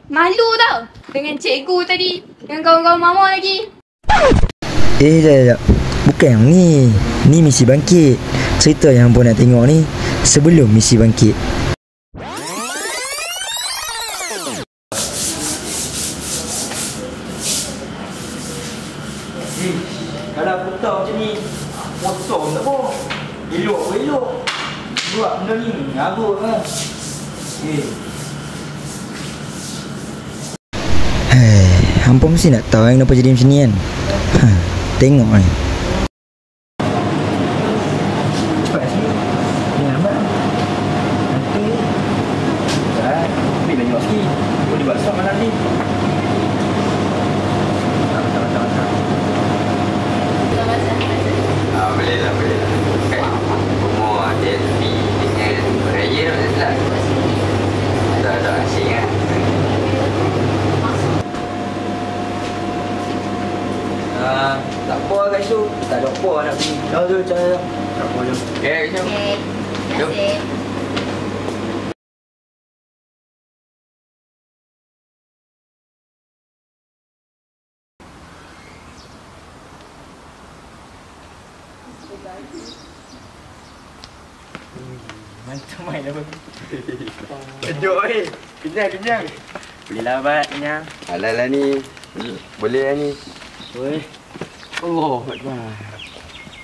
Malu tau. Dengan cikgu tadi. Dengan kawan-kawan mama lagi. Sekejap. Bukan yang ni. Ni misi bangkit. Cerita yang hampa nak tengok ni sebelum misi bangkit. Kalau aku tahu macam ni, potong tak apa. Elok ke elok. Buat benda ni, ngarut lah. Hampa mesti nak tahu kenapa jadi macam ni kan. Tengok ni. Cepat sikit. Ni lambat. Nanti. Cepat. Ambil banyak sikit. Boleh buat sok malam ni. Boleh lah. Kan semua selfie dengan raya tak silap. Dah asyik kan. Tak apa kat situ. Tak ada apa nak pergi. Jom. Tak apa jom. Okay, jom. Terima kasih. Mantap main lah bang. Kejut Kenyang. Boleh lah abad kenyang. Alah ni. Boleh lah ni. Weh. Allah Akbar.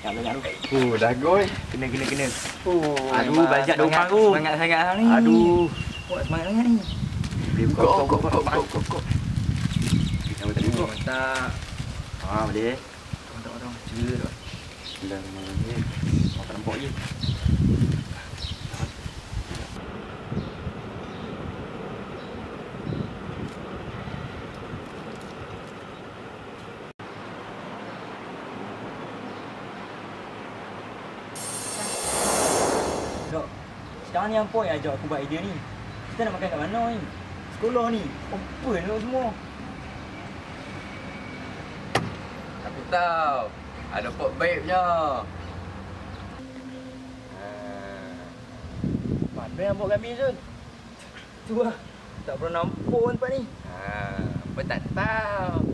Tak banyak tu. Dah goi. Kena. Aduh, banyak domang tu. Semangat sangat lah ni. Aduh. Buat semangat sangat ni. Kok. Kita boleh tengok. Mantap. Boleh. Tolong. Cerita tu. Bismillahirrahmanirrahim. Tak nampak je. Sekarang ni apa yang ajak aku buat idea ni? Kita nak makan kat mana ni? Sekolah ni. Open lah semua. Aku tahu. Ada pot baiknya. Mana yang buat kami Zul? Tu lah. Tak pernah nampak tempat ni. Apa tak tahu.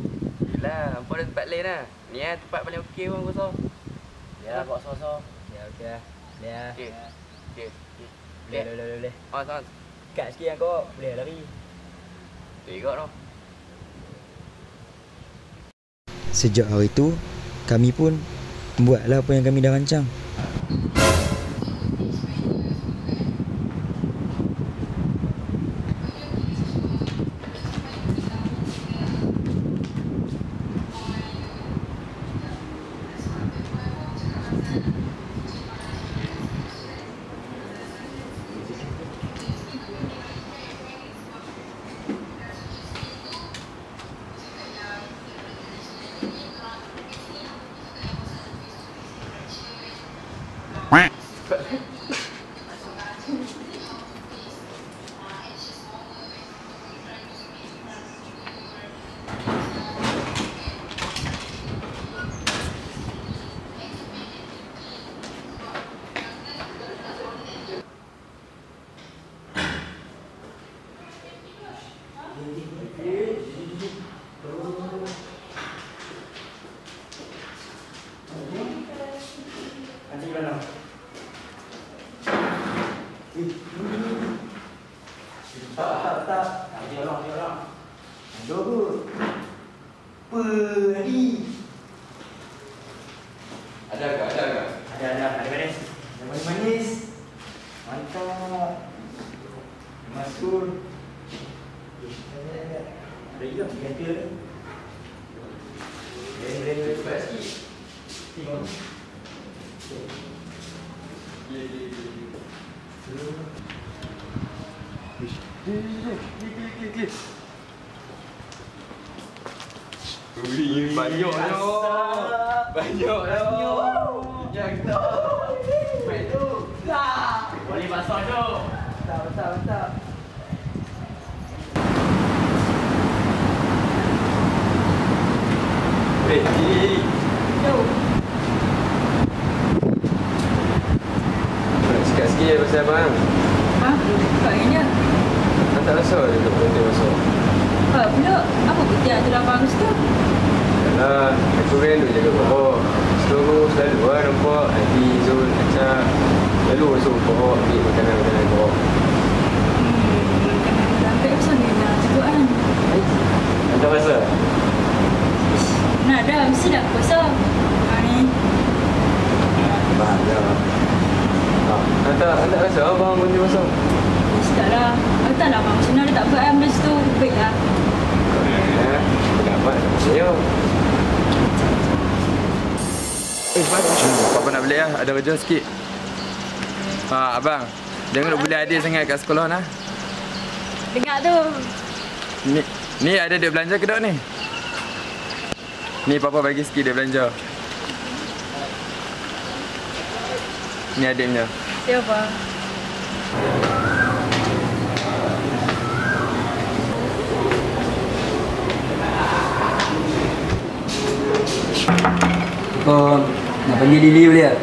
Yelah, apa dah tempat lain lah. Ni lah tempat paling okey pun aku rasa. Ya, buat so-so. Ya, okey lah. Okey. Boleh. Mas. Kat sikit yang kau boleh lari. Tengok tu. Sejak hari tu, kami pun buatlah apa yang kami dah rancang. Tak. Dia orang. Aduh. Apa lagi? Ada ke? Ada manis. Ada manis. Mantap. Masuk. Ada juga ganti ni. Boleh cepat sikit. Tengok. Klik. Banyak. Yang tu. Baik tu. Boleh basah tu. Mantap. Ready. Jom. Nak cakap sikit pasal abang. Tak ingat. Tak rasa dia tak berhenti masuk. nak tu abang tu? Yalah, aku kan duk jaga pokok. So aku selalu lah nampak Adi, Zul, Acak. Selalu masuk pokok, ambil makanan-makanan pokok. Lambat pasal ni lah juga kan. Anda rasa? Nak dah, mesti dah puasa. Ni. Abang dah. Anda rasa abang pun dia masuk? Mesti tak lah. Aku tak nak abang macam mana dia tak buat benda situ. Baik lah. Dapat saya. Papa nak balik lah, ada kerja sikit. Abang, jangan nak boleh adil sangat kat sekolah nah. Dengar tu. Ni ada duit belanja ke tak ni? Ni Papa bagi sikit duit belanja. Ni adiknya. Siapa? Kau nak panggil Lily boleh tak?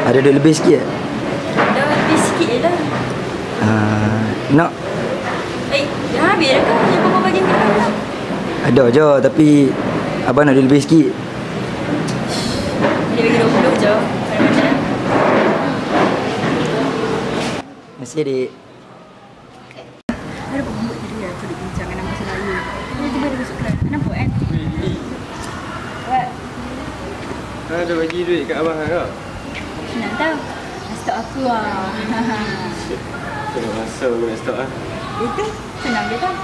Ada duit lebih sikit tak? Ada lebih sikit je lah. Nak? Dah habis dah kan? Yang Papa bagi makan lah. Ada je tapi abang nak duit lebih sikit. Dia bagi 20 je. Macam-macam. Terima kasih adik. Ada pembuk tadi lah. Aku duk bincang dengan masa lalu. Tiba-tiba dia masuk kelas. Nampak kan? What? Ada bagi duit kat abang tak? Nak tahu? Stok aku lah. Tengok masa aku nak stok lah. Itu senang je kan?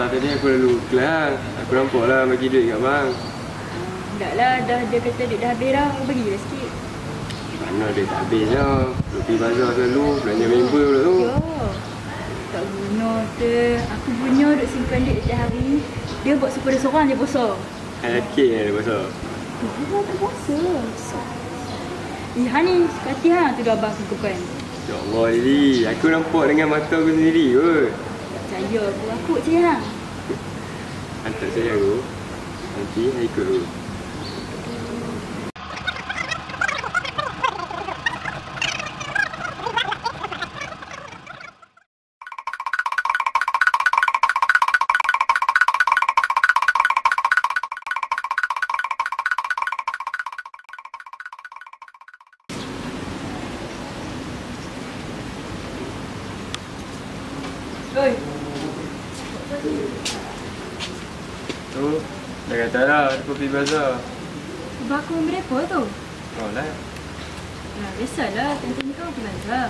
Tadi aku lalu kelas. Aku nampak lah bagi duit kat abang. Tak lah. Dia kata duit dah habis dah. Aku bagi je sikit. Mana duit tak habis lah. Duk pergi bazar selalu. Belanja member pula tu. Yo. Tak guna tu. Aku punya duk simpan duit setiap hari. Dia buat supaya seorang je puasa. Yakin ada pasal. Dia tak puasa. Hani, hati hang tu dah abang kukukan. Ya Allah Lily, aku nampak dengan mata aku sendiri kot. Tak percaya aku. Aku percaya hang. Tak percaya aku. Nanti saya ikut aku. Oi. Tu, dah kata lah, aku pergi bazar. Abang aku berapa tu? Oh lah, Nah, biasalah. Tentu ni kau belanja.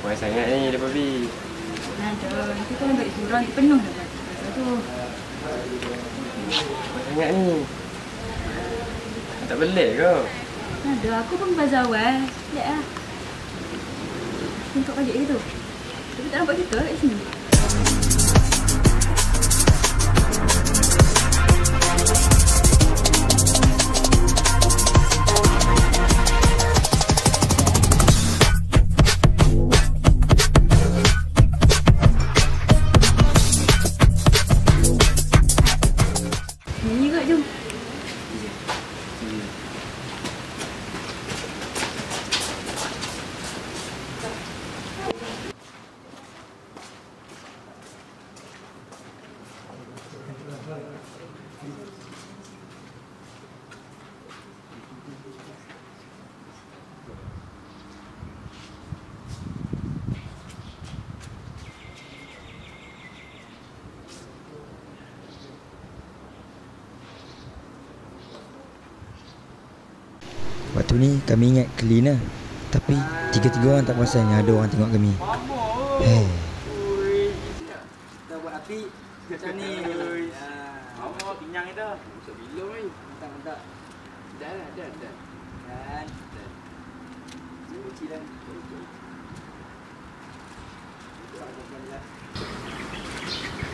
banyak sangat ni dia pergi. Ada. Nanti kau ambil surau nanti penuh dah belanja tu. Banyak sangat ni. Tak belik ke? Ada. Aku pun bazar awal. Lihat lah. Tengok balik gitu. Tapi tak nampak kita kat sini. Ni kot, jom. Waktu ni kami ingat clean lah. Tapi tiga-tiga orang tak perasan yang ada orang tengok kami. Kita buat api macam ni. Awak pinyang itu. Masuk bilong ni. Mentah-mentah. Dah. Dan. Cuci dah.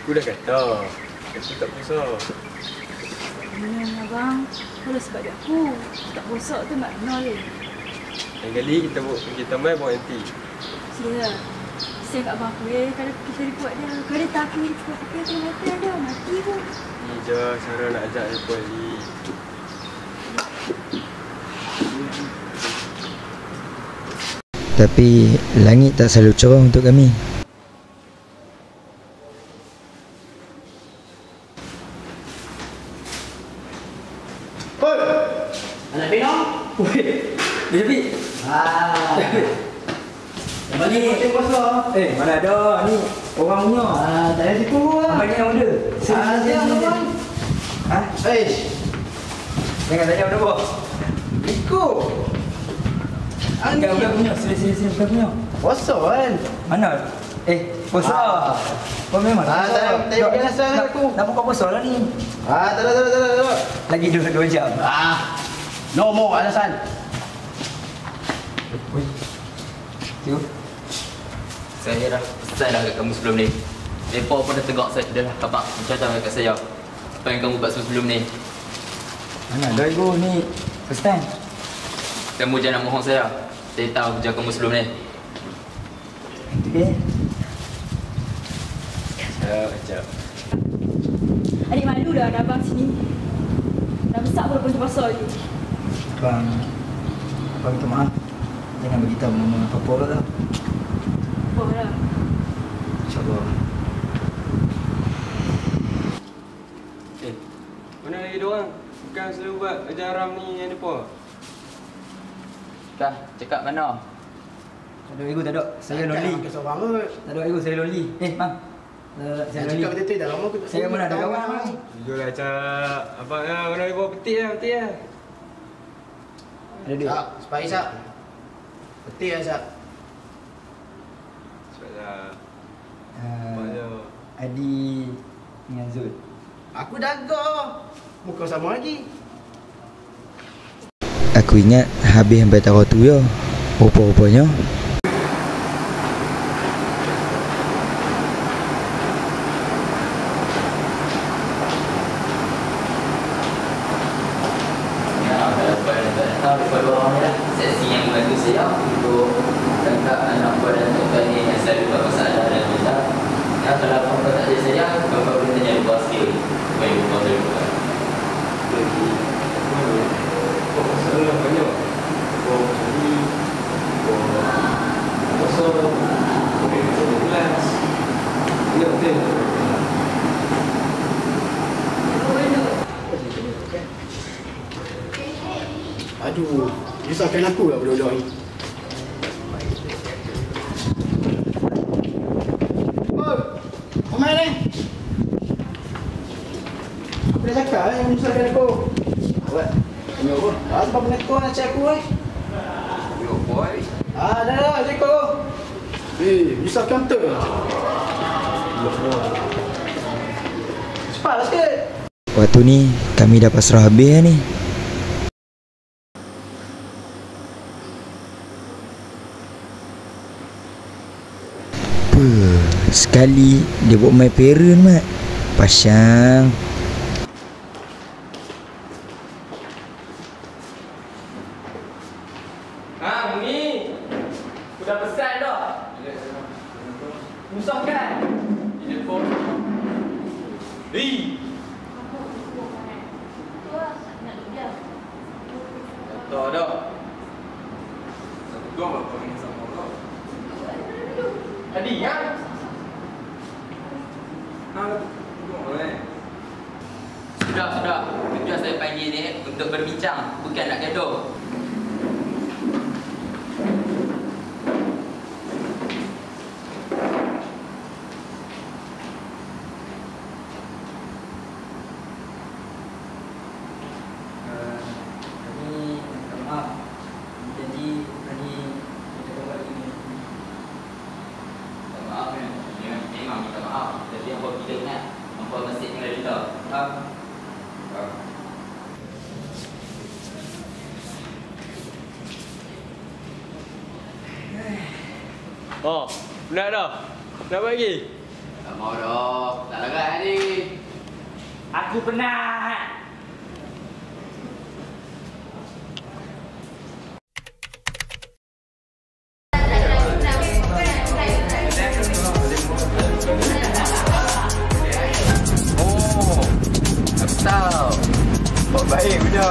Aku dah kata, aku tak puasa. Abang, kalau sebab dia aku tak rosak tu makna dia. Lain kali kita tambah bawa nanti. Sudah. Saya kat abang aku kalau kita report dia. Kalau dia tak aku report dia akan mati dia. Mati pun. Ni je cara nak ajak dia puas ni. Tapi langit tak selalu cerah untuk kami. Anak Pinong? Weh, David. Yang bagi hotel kosong. Mana ada ni orang punya. Tak ada tipu lah. Abang ni yang order. Abang. Jangan tanya order apa. Ikut. Bukan punya. Sini bukan punya. Kosong kan? Mana? Puasa. Kau memang. Tak ada asal aku. Nak buka puasa lah ni. Tak ada. Lagi 2 jam. No more alasan. Tengok. Saya dah pesan dah kat kamu sebelum ni. Mereka pun dah tegak saya. Dah lah kapak macam-macam kat saya. Apa yang kamu buat sebelum ni? Mana dah ego ni. First time. Kamu jangan mohon saya. Saya tahu kerja kamu sebelum ni. Okay. Sekejap. Adik malu dah ada abang sini. Dah besar pun lepas puasa lagi. Abang minta maaf. Jangan beritahu mama apa-apa lah. Apa lah. InsyaAllah. Mana lagi diorang? Bukan selalu buat kerja haram ni yang depa. Dah, cakap mana? Tak ada ego, tak ada. Saya lonely. Tak ada ego, saya lonely. Bang. Saya lonely. Cakap betul dah lama aku. Saya mana ada kawan bang. Jujur lah cak. Abang lah, mana lagi bawa petik lah. Ada duit. Sepai Sak. Betul lah Sak. Cepat lah. Adi dengan Zul. Aku daga. Muka sama lagi. Aku ingat habis sampai taruh tu ya. Rupa-rupanya Sesi yang membantu saya untuk tangkap anak buah dan tuan ni yang selalu buat masalah dan benda. Ya, kalau apa-apa tak ada saya, bapak boleh tanya di bawah sikit. Supaya bapak boleh buka. Masalah banyak. Jadi kosong. Kelas. Ini hotel. aduh, risaukan aku lah budak-budak ni. Omai ni. Aku dah cakap yang menyusahkan aku. Awak tanya apa? Sebab benda kau nak cakap aku ni. Yo boy. Dah, cakap aku. Menyusahkan betul. Cepatlah sikit. Waktu ni kami dah pasrah habis ni. Sekali dia buat my parent mat. Pasang. Muni. Sudah pesan dah. Musah kan? Ini pun. Tak ada. Satu dua berapa ni sama kau? Tadi ya? Sudah. Tujuan saya panggil ni untuk berbincang, bukan nak gaduh. Oh, penat dah. Nak bagi? Tak mau dah. Tak larat ni. Aku penat. Tahu. Buat baik punya.